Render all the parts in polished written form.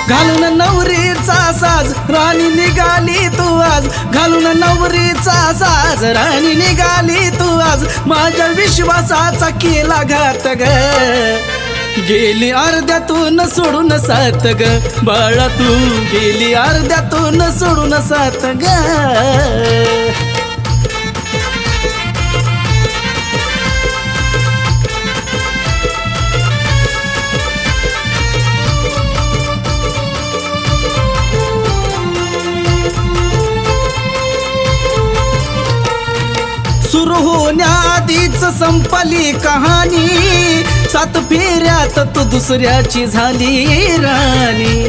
घालून नवरीचा साज राणी निघाली तू आज, घालून नवरीचा साज राणी निघाली तू आज, माझ्या विश्वासाचा केला घात ग, गेली अर्ध्यातून सोडून साथ ग बाळा, तू गेली अर्ध्यातून सोडून साथ ग. सुरू होण्याआधीच संपली कहाणी, 7 फेऱ्यात तू दुसऱ्याची झाली राणी.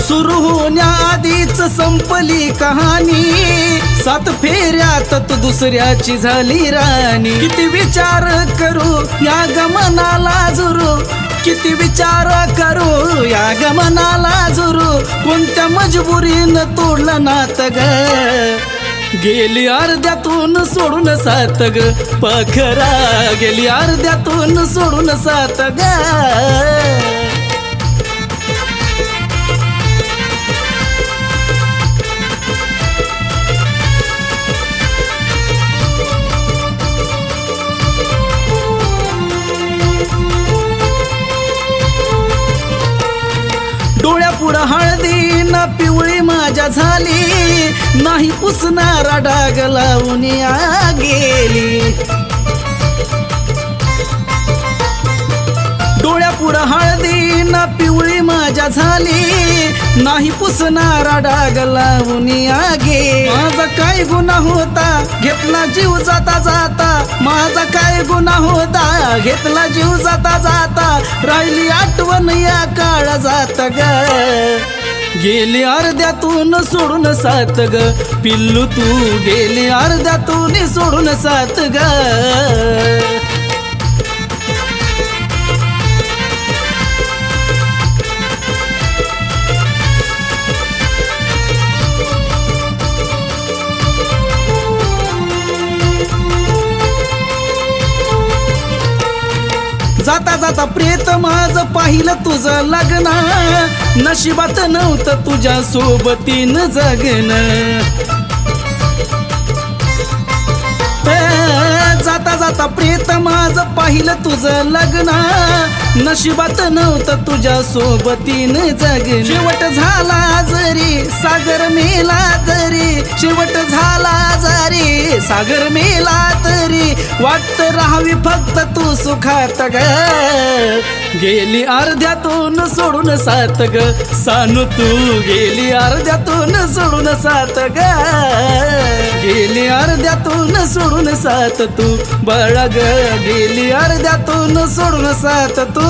सुरू होण्याआधीच संपली कहाणी, 7 फेऱ्यात तू दुसऱ्याची झाली राणी. किती विचार करू या गमनाला जुरू, किती विचार करू या गमनाला जुरू, कोणत्या मजबुरीनं तोडलं नात ग, गेली अर्ध्यातून सोडून साथ ग पाखरा, गेली अर्ध्यातून सोडून साथ ग. डोळ्यापुढं हळदी न पिवळी माझ्या झाली, नाही पुसणारा डाग लावून गेली. डोळ्यापुढं हळदी न पिवळी माझ्या झाली, नाही पुसणारा डाग लावून गेली. माझा काय गुन्हा होता घेतला जीव जाता जाता, माझा काय गुन्हा होता घेतला जीव जाता जाता, राहिली आठवण या काळ जात ग, गेली अर्ध्यातून सोडून साथ ग पिल्लू, तू गेली अर्ध्यातून सोडून साथ ग. जाता जाता प्रेत माझं पाहिलं तुझं लग्न, नशिबात नव्हतं तुझ्या सोबतीनं जगणं. जाता जाता प्रेत माझं पाहिलं तुझं लग्न, नशिबात नव्हतं तुझ्या सोबतीनं जगणं. शेवट झाला जरी सागर मेला तरी, शेवट झाला जरी सागर मेला तरी, वाटत राहावी फक्त तू सुखात ग, गेली अर्ध्यातून सोडून साथ ग सानू, तू गेली अर्ध्यातून सोडून साथ ग, गेली अर्ध्यातून सोडून साथ तू बाळा ग, गेली अर्ध्यातून सोडून साथ तू.